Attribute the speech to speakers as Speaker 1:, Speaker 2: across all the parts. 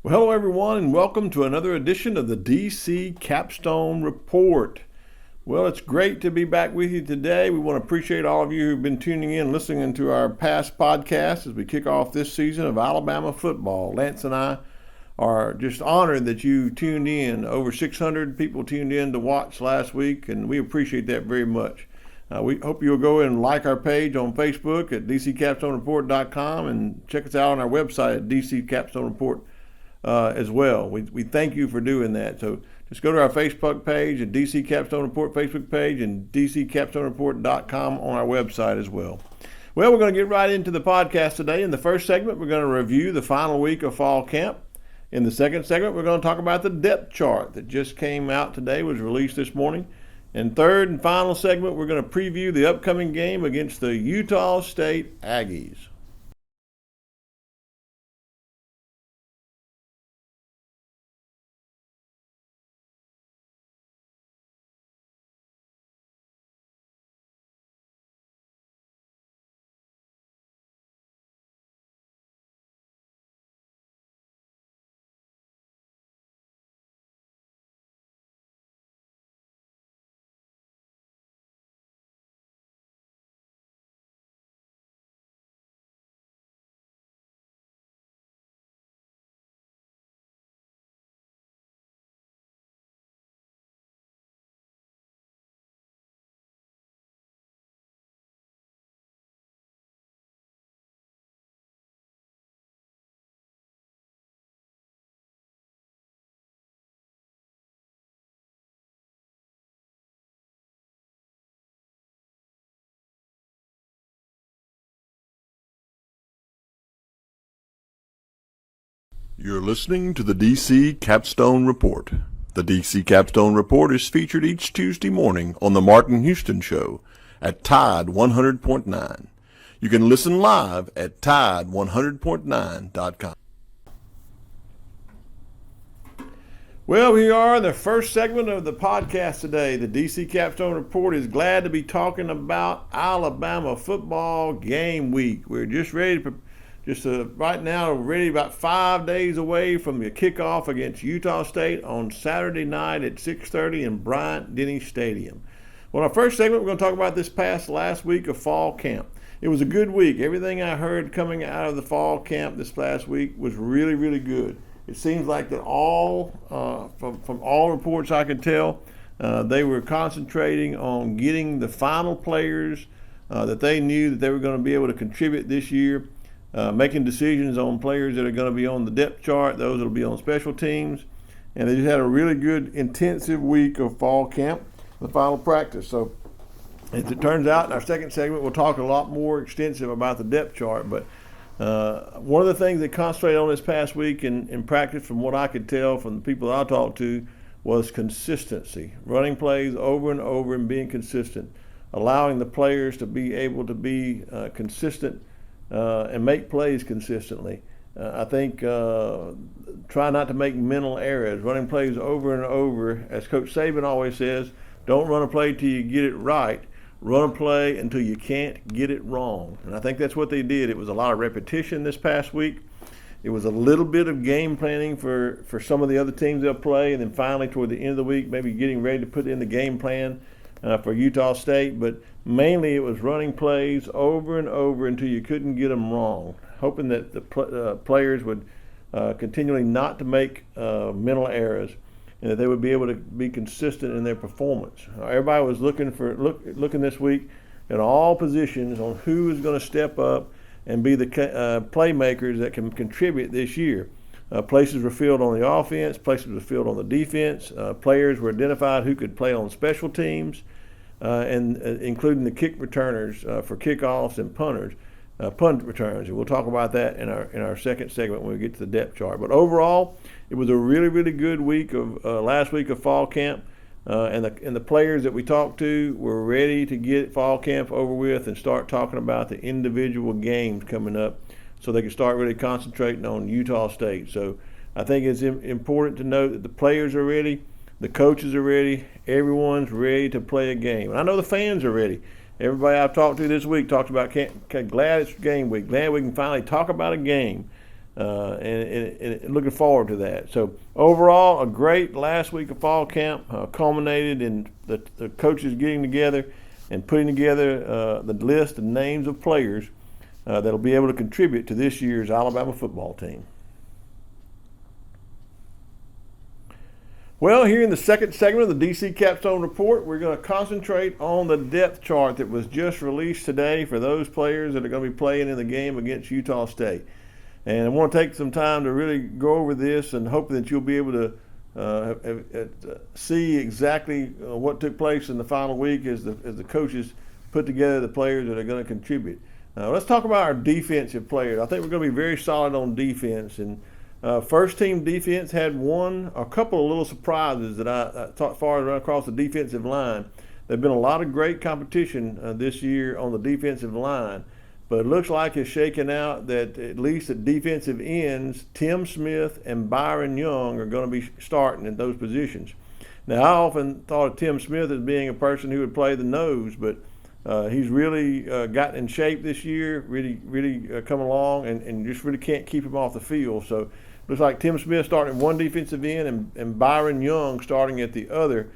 Speaker 1: Well, hello everyone, and welcome to another edition of the DC Capstone Report. Well, it's great to be back with you today. We want to appreciate all of you who've been tuning in, listening to our past podcasts as we kick off this season of Alabama football. Lance and I are just honored that you tuned in. Over 600 people tuned in to watch last week, and we appreciate that very much. We hope you'll go and like our page on Facebook at dccapstonereport.com and check us out on our website at dccapstonereport.com. As well. We thank you for doing that. So just go to our Facebook page at DC Capstone Report Facebook page and dccapstonereport.com on our website as well. Well, we're going to get right into the podcast today. In the first segment, we're going to review the final week of fall camp. In the second segment, we're going to talk about the depth chart that just came out today, was released this morning. And third and final segment, we're going to preview the upcoming game against the Utah State Aggies. You're listening to the DC Capstone Report. The DC Capstone Report is featured each Tuesday morning on the Martin Houston Show at Tide 100.9. You can listen live at Tide100.9.com. Well, we are in the first segment of the podcast today. The DC Capstone Report is glad to be talking about Alabama football game week. We're just ready to right now, ready about 5 days away from the kickoff against Utah State on Saturday night at 6:30 in Bryant-Denny Stadium. Well, our first segment, we're going to talk about this last week of fall camp. It was a good week. Everything I heard coming out of the fall camp this last week was really, really good. It seems like that from all reports I could tell, they were concentrating on getting the final players that they knew that they were going to be able to contribute this year. Making decisions on players that are going to be on the depth chart, those that will be on special teams. And they just had a really good, intensive week of fall camp, the final practice. So as it turns out, in our second segment, we'll talk a lot more extensive about the depth chart. But one of the things they concentrated on this past week in practice, from what I could tell from the people that I talked to, was consistency. Running plays over and over and being consistent. Allowing the players to be able to be consistent and make plays consistently. I think try not to make mental errors, running plays over and over. As Coach Saban always says, don't run a play till you get it right. Run a play until you can't get it wrong. And I think that's what they did. It was a lot of repetition this past week. It was a little bit of game planning for some of the other teams they'll play, and then finally toward the end of the week, maybe getting ready to put in the game plan for Utah State. But mainly it was running plays over and over until you couldn't get them wrong, hoping that the players would continually not to make mental errors and that they would be able to be consistent in their performance. Everybody was looking this week at all positions on who is going to step up and be the playmakers that can contribute this year. Places were filled on the offense, places were filled on the defense. Players were identified who could play on special teams, and including the kick returners for kickoffs and punt returns. And we'll talk about that in our second segment when we get to the depth chart. But overall, it was a really, really good week of last week of fall camp. And the players that we talked to were ready to get fall camp over with and start talking about the individual games coming up so they can start really concentrating on Utah State. So I think it's important to note that the players are ready, the coaches are ready, everyone's ready to play a game. And I know the fans are ready. Everybody I've talked to this week talked about glad it's game week, glad we can finally talk about a game. and looking forward to that. So overall, a great last week of fall camp culminated in the coaches getting together and putting together the list of names of players that'll be able to contribute to this year's Alabama football team. Well, here in the second segment of the DC Capstone Report, we're going to concentrate on the depth chart that was just released today for those players that are going to be playing in the game against Utah State. And I want to take some time to really go over this and hope that you'll be able to see exactly what took place in the final week as the coaches put together the players that are going to contribute. Let's talk about our defensive players. I think we're going to be very solid on defense. And first team defense had a couple of little surprises that I thought as far as across the defensive line. There's been a lot of great competition this year on the defensive line, but it looks like it's shaking out that at least at defensive ends, Tim Smith and Byron Young are going to be starting in those positions. Now, I often thought of Tim Smith as being a person who would play the nose, but he's really gotten in shape this year, really come along, and just really can't keep him off the field. So looks like Tim Smith starting at one defensive end and Byron Young starting at the other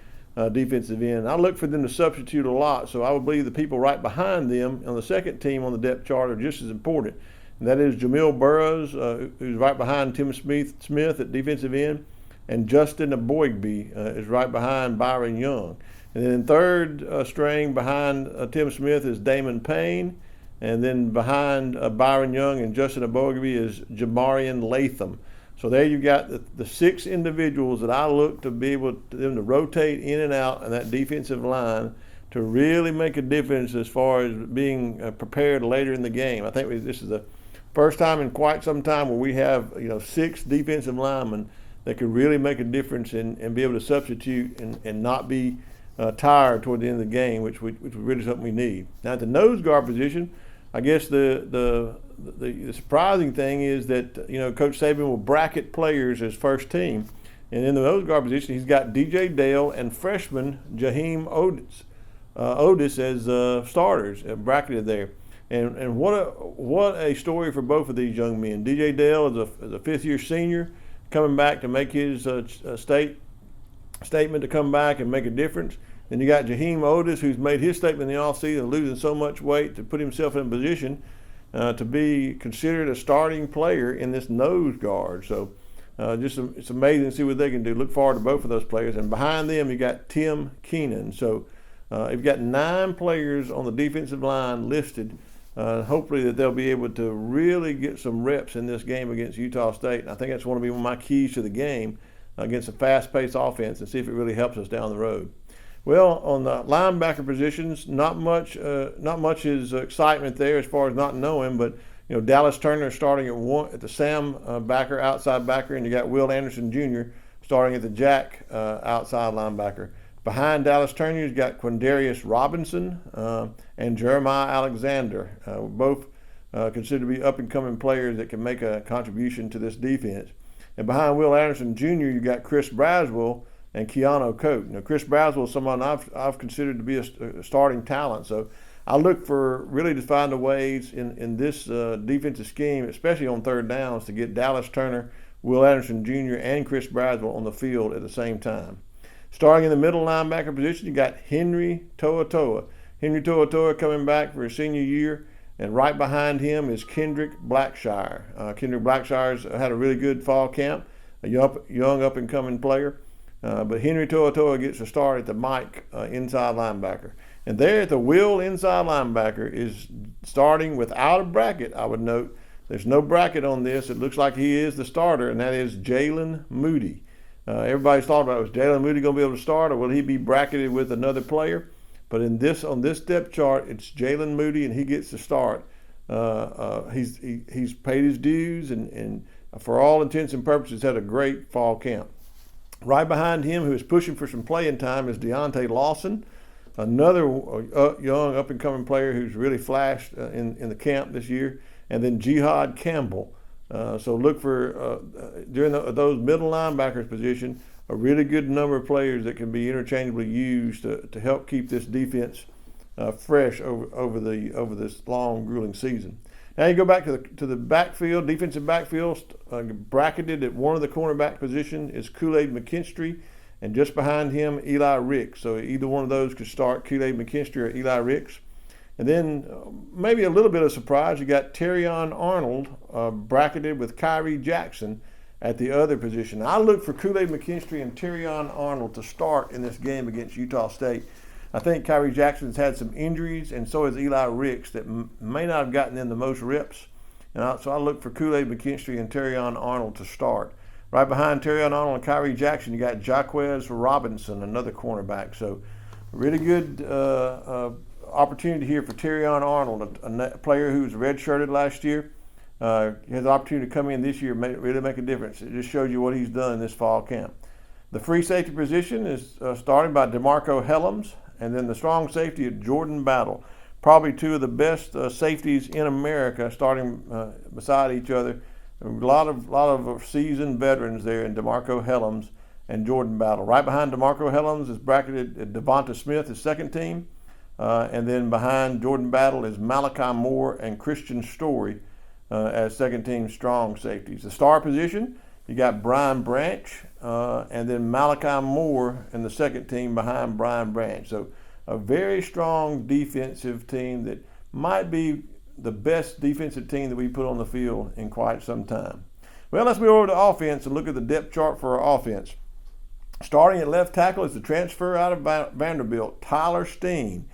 Speaker 1: defensive end. I look for them to substitute a lot, so I would believe the people right behind them on the second team on the depth chart are just as important. And that is Jamil Burroughs, who's right behind Tim Smith at defensive end, and Justin Aboigbe is right behind Byron Young. And then third string behind Tim Smith is Damon Payne, and then behind Byron Young and Justin Aboigbe is Jamarian Latham. So there you've got the six individuals that I look to be able to rotate in and out on that defensive line to really make a difference as far as being prepared later in the game. I think this is the first time in quite some time where we have six defensive linemen that could really make a difference and be able to substitute and not be tired toward the end of the game, which really something we need. Now at the nose guard position, I guess the surprising thing is that Coach Saban will bracket players as first team, and in the nose guard position he's got DJ Dale and freshman Jaheim Otis as starters bracketed there, and what a story for both of these young men. DJ Dale is a fifth-year senior coming back to make his statement to come back and make a difference. Then you got Jaheim Otis, who's made his statement in the offseason, losing so much weight to put himself in a position to be considered a starting player in this nose guard. So it's amazing to see what they can do. Look forward to both of those players. And behind them, you got Tim Keenan. So you've got 9 players on the defensive line listed. Hopefully that they'll be able to really get some reps in this game against Utah State. And I think that's going to be one of my keys to the game against a fast-paced offense, and see if it really helps us down the road. Well, on the linebacker positions, not much is excitement there as far as not knowing, but Dallas Turner starting at the Sam backer, outside backer, and you got Will Anderson Jr. starting at the Jack outside linebacker. Behind Dallas Turner, you've got Quindarius Robinson and Jeremiah Alexander, both considered to be up-and-coming players that can make a contribution to this defense. And behind Will Anderson Jr., you got Chris Braswell and Keanu Coate. Chris Braswell is someone I've considered to be a starting talent. So I look for really to find a ways in this defensive scheme, especially on third downs, to get Dallas Turner, Will Anderson Jr., and Chris Braswell on the field at the same time. Starting in the middle linebacker position, you got Henry To'oTo'o. Henry To'oTo'o coming back for his senior year. And right behind him is Kendrick Blackshire. Kendrick Blackshire's had a really good fall camp, a young up-and-coming player. But Henry To'oTo'o gets a start at the Mike inside linebacker. And there at the Will inside linebacker is starting without a bracket, I would note. There's no bracket on this. It looks like he is the starter, and that is Jalen Moody. Everybody's thought about, was Jalen Moody going to be able to start, or will he be bracketed with another player? But on this depth chart, it's Jalen Moody, and he gets to start. He's paid his dues, and for all intents and purposes, had a great fall camp. Right behind him, who is pushing for some playing time, is Deontay Lawson, another young up-and-coming player who's really flashed in the camp this year, and then Jihad Campbell. So look for, during those middle linebackers position, a really good number of players that can be interchangeably used to help keep this defense fresh over this long, grueling season. Now you go back to the backfield, defensive backfield, bracketed at one of the cornerback position is Kool-Aid McKinstry, and just behind him, Eli Ricks. So either one of those could start, Kool-Aid McKinstry or Eli Ricks. And then maybe a little bit of surprise, you got Treyshawn Arnold bracketed with Kyrie Jackson at the other position. I look for Kool-Aid McKinstry and Treyshawn Arnold to start in this game against Utah State. I think Kyrie Jackson's had some injuries, and so has Eli Ricks that may not have gotten in the most reps. And so I look for Kool-Aid McKinstry and Treyshawn Arnold to start. Right behind Treyshawn Arnold and Kyrie Jackson, you got Jaquez Robinson, another cornerback. So really good opportunity here for Treyshawn Arnold, a player who was redshirted last year. He has the opportunity to come in this year and really make a difference. It just shows you what he's done in this fall camp. The free safety position is started by DeMarco Helms, and then the strong safety is Jordan Battle. Probably two of the best safeties in America, starting beside each other. A lot of seasoned veterans there in DeMarco Helms and Jordan Battle. Right behind DeMarco Helms is bracketed Devonta Smith, his second team. And then behind Jordan Battle is Malachi Moore and Christian Story as second team strong safeties. The star position, you got Brian Branch and then Malachi Moore in the second team behind Brian Branch. So a very strong defensive team that might be the best defensive team that we put on the field in quite some time. Well, let's move over to offense and look at the depth chart for our offense. Starting at left tackle is the transfer out of Vanderbilt, Tyler Steen.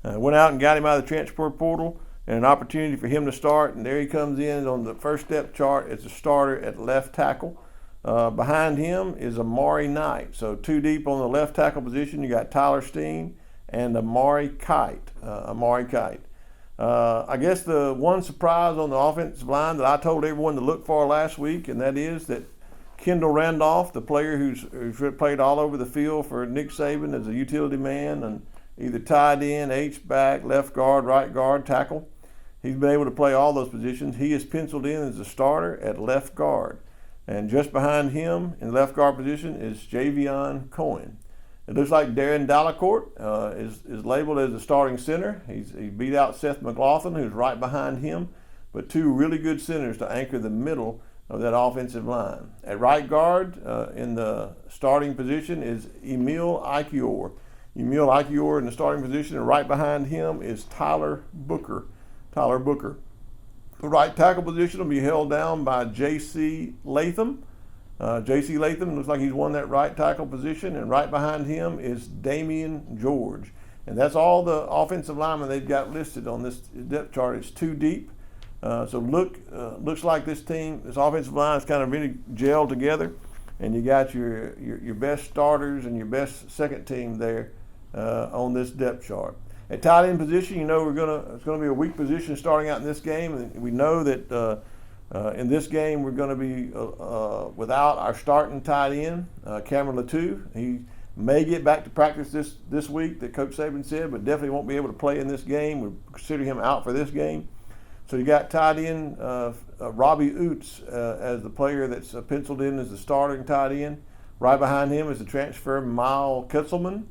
Speaker 1: Went out and got him out of the transfer portal, and an opportunity for him to start, and there he comes in on the first depth chart as a starter at left tackle. Behind him is Amari Knight. So two deep on the left tackle position, you got Tyler Steen and Amari Kite. I guess the one surprise on the offensive line that I told everyone to look for last week, and that is that Kendall Randolph, the player who's played all over the field for Nick Saban as a utility man and either tight end, H-back, left guard, right guard, tackle. He's been able to play all those positions. He is penciled in as a starter at left guard. And just behind him in left guard position is Javion Cohen. It looks like Darren Dalacourt is labeled as the starting center. He beat out Seth McLaughlin, who's right behind him, but two really good centers to anchor the middle of that offensive line. At right guard in the starting position is Emil Ikior. Emil Ikior in the starting position, and right behind him is Tyler Booker. The right tackle position will be held down by J.C. Latham. J.C. Latham looks like he's won that right tackle position, and right behind him is Damian George. And that's all the offensive linemen they've got listed on this depth chart. It's two deep. So looks like this offensive line is kind of really gelled together, and you got your best starters and your best second team there on this depth chart. At tight end position, it's going to be a weak position starting out in this game, and we know that in this game we're going to be without our starting tight end, Cameron Latou. He may get back to practice this week, that Coach Saban said, but definitely won't be able to play in this game. We consider him out for this game. So you got tight end Robbie Oots as the player that's penciled in as the starting tight end. Right behind him is the transfer Mile Kitzelman.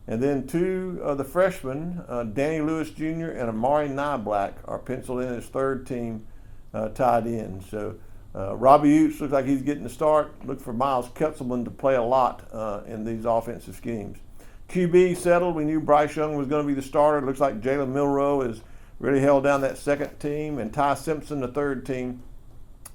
Speaker 1: And then two of the freshmen, Danny Lewis Jr. and Amari Nyblack, are penciled in as third team tight end. So Robbie Oots looks like he's getting the start. Look for Miles Kitzelman to play a lot in these offensive schemes. QB settled. We knew Bryce Young was going to be the starter. It looks like Jalen Milroe is really held down that second team, and Ty Simpson, the third team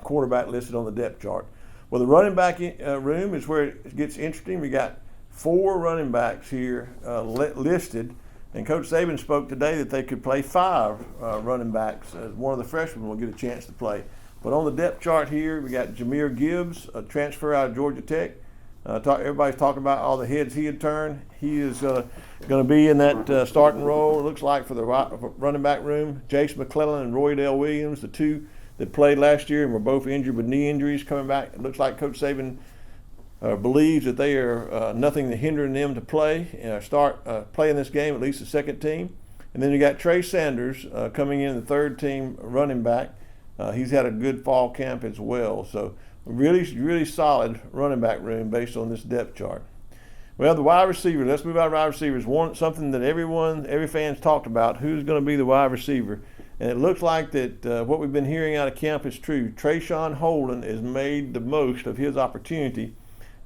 Speaker 1: quarterback, listed on the depth chart. Well, the running back room is where it gets interesting. We got 4 running backs here listed, and Coach Saban spoke today that they could play 5 running backs. One of the freshmen will get a chance to play. But on the depth chart here, we got Jahmyr Gibbs, a transfer out of Georgia Tech. Everybody's talking about all the heads he had turned. He is going to be in that starting role, it looks like, for the running back room. Jace McClellan and Roy Dale Williams, the two that played last year and were both injured with knee injuries, coming back. It looks like Coach Saban believes that they are nothing hindering them to play, start playing this game, at least the second team. And then you got Trey Sanders coming in the third team running back. He's had a good fall camp as well. So really solid running back room based on this depth chart. Well, the wide receiver, let's move out to wide receivers. Something that every fan's talked about, who's going to be the wide receiver. And it looks like that what we've been hearing out of camp is true. Treyshawn Holden has made the most of his opportunity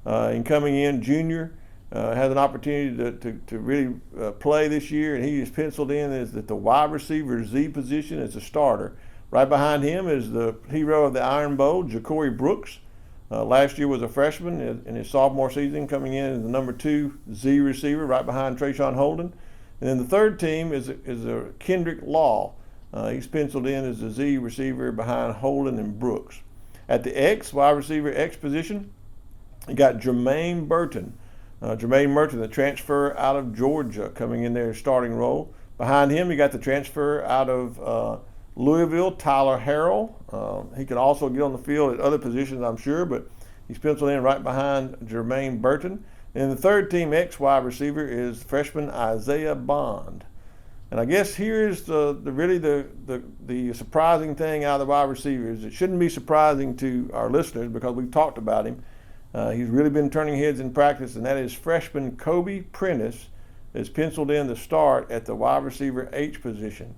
Speaker 1: in coming in. Junior has an opportunity to really play this year, and he is penciled in as the wide receiver Z position as a starter. Right behind him is the hero of the Iron Bowl, Ja'Cory Brooks. Last year was a freshman in his sophomore season, coming in as the number 2 Z receiver right behind Treyshawn Holden. And then the third team is a Kendrick Law. He's penciled in as a Z receiver behind Holden and Brooks. At the wide receiver X position, you got Jermaine Burton. The transfer out of Georgia, coming in there starting role. Behind him, you got the transfer out of Louisville, Tyler Harrell. He could also get on the field at other positions, I'm sure, but he's penciled in right behind Jermaine Burton. And the third team X wide receiver is freshman Isaiah Bond. And I guess here's the surprising thing out of the wide receivers. It shouldn't be surprising to our listeners because we've talked about him. He's really been turning heads in practice, and that is freshman Kobe Prentice is penciled in to start at the wide receiver H position.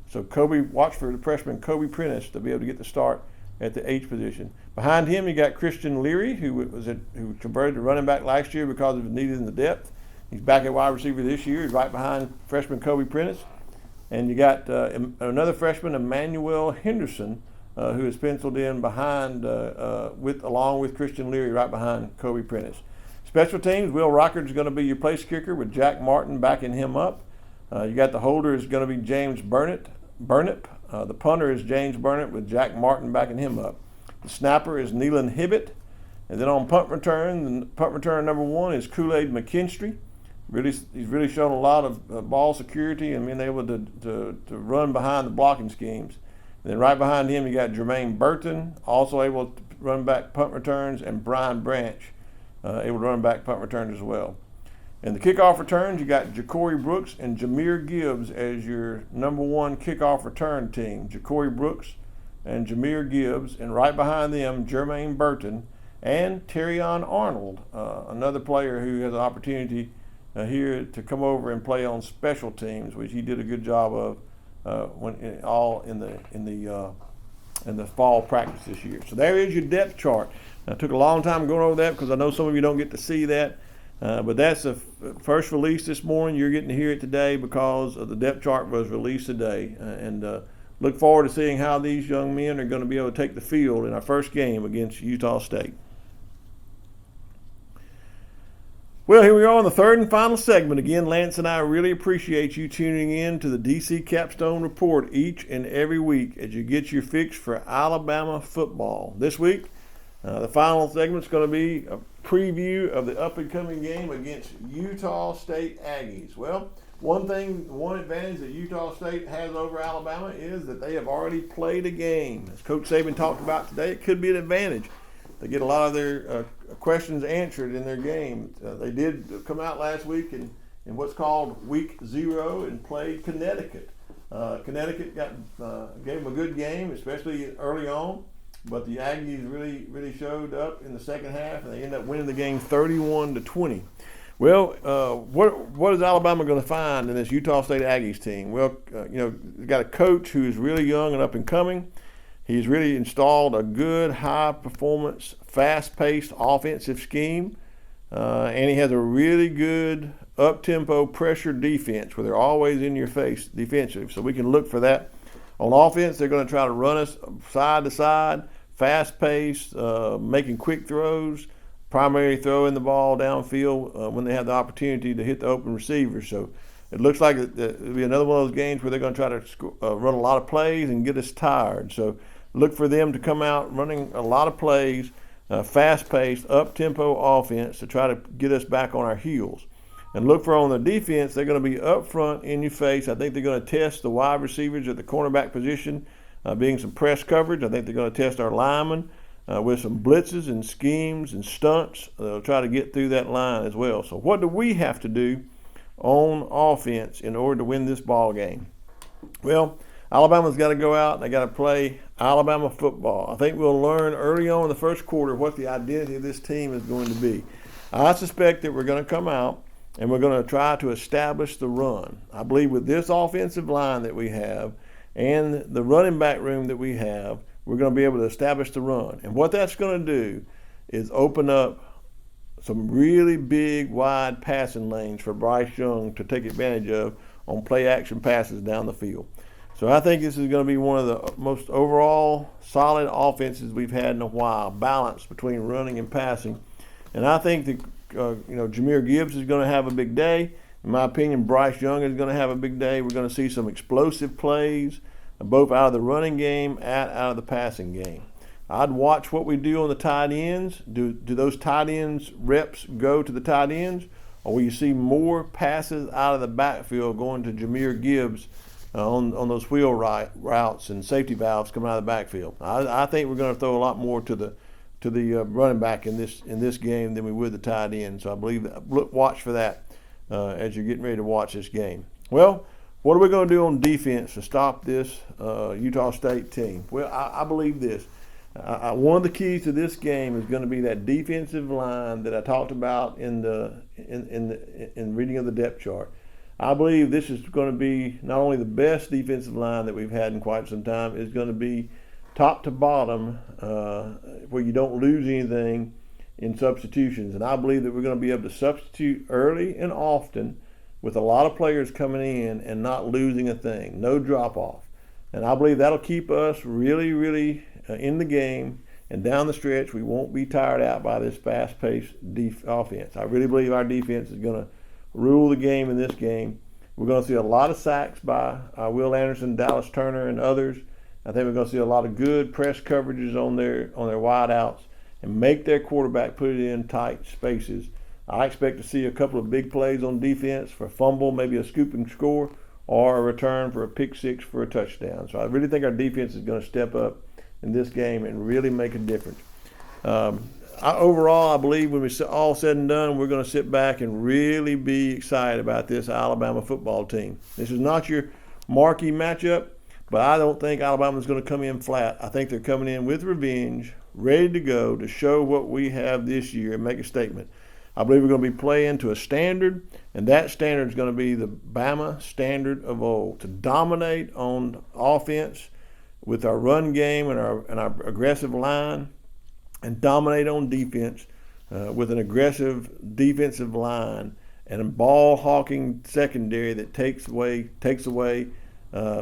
Speaker 1: So watch for the freshman Kobe Prentice to be able to get the start at the H position. Behind him, you got Christian Leary, who converted to running back last year because of his need in the depth. He's back at wide receiver this year. He's right behind freshman Kobe Prentice. And you got another freshman, Emmanuel Henderson, who is penciled in behind, along with Christian Leary, right behind Kobe Prentice. Special teams, Will Rockard's going to be your place kicker with Jack Martin backing him up. You got the holder is going to be James Burnip. The punter is James Burnip with Jack Martin backing him up. The snapper is Neelan Hibbett. And then on punt return, the punt return number 1 is Kool-Aid McKinstry. He's really shown a lot of ball security and being able to run behind the blocking schemes. And then right behind him, you got Jermaine Burton, also able to run back punt returns, and Brian Branch, able to run back punt returns as well. In the kickoff returns, you got Ja'Cory Brooks and Jameer Gibbs as your number 1 kickoff return team. Ja'Cory Brooks and Jameer Gibbs, and right behind them, Jermaine Burton and Terrion Arnold, another player who has an opportunity here to come over and play on special teams, which he did a good job of in the fall practice this year. So there is your depth chart. I took a long time going over that because I know some of you don't get to see that, but that's the first release this morning. You're getting to hear it today because the depth chart was released today, and look forward to seeing how these young men are going to be able to take the field in our first game against Utah State. Well, here we are on the third and final segment. Again, Lance and I really appreciate you tuning in to the DC Capstone Report each and every week as you get your fix for Alabama football. This week, the final segment is going to be a preview of the up-and-coming game against Utah State Aggies. Well, one advantage that Utah State has over Alabama is that they have already played a game. As Coach Saban talked about today, it could be an advantage. They get a lot of their questions answered in their game. They did come out last week in what's called Week 0 and played Connecticut. Connecticut gave them a good game, especially early on, but the Aggies really showed up in the second half, and they ended up winning the game 31-20. Well, what is Alabama going to find in this Utah State Aggies team? Well, they've got a coach who is really young and up and coming. He's really installed a good, high-performance, fast-paced offensive scheme, and he has a really good up-tempo pressure defense where they're always in your face defensive. So we can look for that. On offense, they're going to try to run us side to side, fast-paced, making quick throws, primary throwing the ball downfield when they have the opportunity to hit the open receiver. So it looks like it'll be another one of those games where they're going to try to run a lot of plays and get us tired. So look for them to come out running a lot of plays, fast-paced, up-tempo offense to try to get us back on our heels. And look for on the defense, they're going to be up front in your face. I think they're going to test the wide receivers at the cornerback position, being some press coverage. I think they're going to test our linemen with some blitzes and schemes and stunts. They'll try to get through that line as well. So what do we have to do on offense in order to win this ball game? Well, Alabama's got to go out and they got to play Alabama football. I think we'll learn early on in the first quarter what the identity of this team is going to be. I suspect that we're going to come out and we're going to try to establish the run. I believe with this offensive line that we have and the running back room that we have, we're going to be able to establish the run. And what that's going to do is open up some really big, wide passing lanes for Bryce Young to take advantage of on play action passes down the field. So I think this is going to be one of the most overall solid offenses we've had in a while, balanced between running and passing. And I think that Jahmyr Gibbs is going to have a big day. In my opinion, Bryce Young is going to have a big day. We're going to see some explosive plays, both out of the running game and out of the passing game. I'd watch what we do on the tight ends. Do those tight ends reps go to the tight ends, or will you see more passes out of the backfield going to Jahmyr Gibbs on those wheel routes and safety valves coming out of the backfield? I think we're going to throw a lot more to the running back in this game than we would the tight end. So I believe that. Watch for that as you're getting ready to watch this game. Well, what are we going to do on defense to stop this Utah State team? Well, I believe this. One of the keys to this game is going to be that defensive line that I talked about in reading of the depth chart. I believe this is going to be not only the best defensive line that we've had in quite some time, it's going to be top to bottom where you don't lose anything in substitutions. And I believe that we're going to be able to substitute early and often with a lot of players coming in and not losing a thing, no drop-off. And I believe that'll keep us really, really in the game, and down the stretch we won't be tired out by this fast-paced offense. I really believe our defense is going to rule the game in this game. We're going to see a lot of sacks by Will Anderson, Dallas Turner, and others. I think we're going to see a lot of good press coverages on their wide outs and make their quarterback put it in tight spaces. I expect to see a couple of big plays on defense for a fumble, maybe a scoop and score, or a return for a pick six for a touchdown. So I really think our defense is going to step up in this game and really make a difference. Overall, I believe when we're all said and done, we're going to sit back and really be excited about this Alabama football team. This is not your marquee matchup, but I don't think Alabama's going to come in flat. I think they're coming in with revenge, ready to go to show what we have this year and make a statement. I believe we're going to be playing to a standard, and that standard is going to be the Bama standard of old, to dominate on offense with our run game and our aggressive line, and dominate on defense with an aggressive defensive line and a ball-hawking secondary that takes away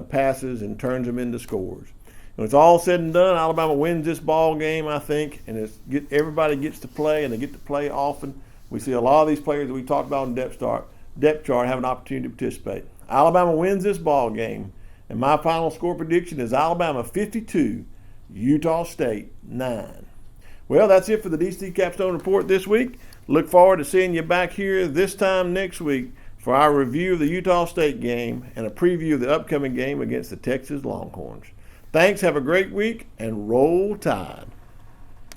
Speaker 1: passes and turns them into scores. When it's all said and done, Alabama wins this ball game, I think, and everybody gets to play, and they get to play often. We see a lot of these players that we talked about in depth chart have an opportunity to participate. Alabama wins this ball game, and my final score prediction is Alabama 52, Utah State 9. Well, that's it for the DC Capstone Report this week. Look forward to seeing you back here this time next week for our review of the Utah State game and a preview of the upcoming game against the Texas Longhorns. Thanks, have a great week, and roll Tide.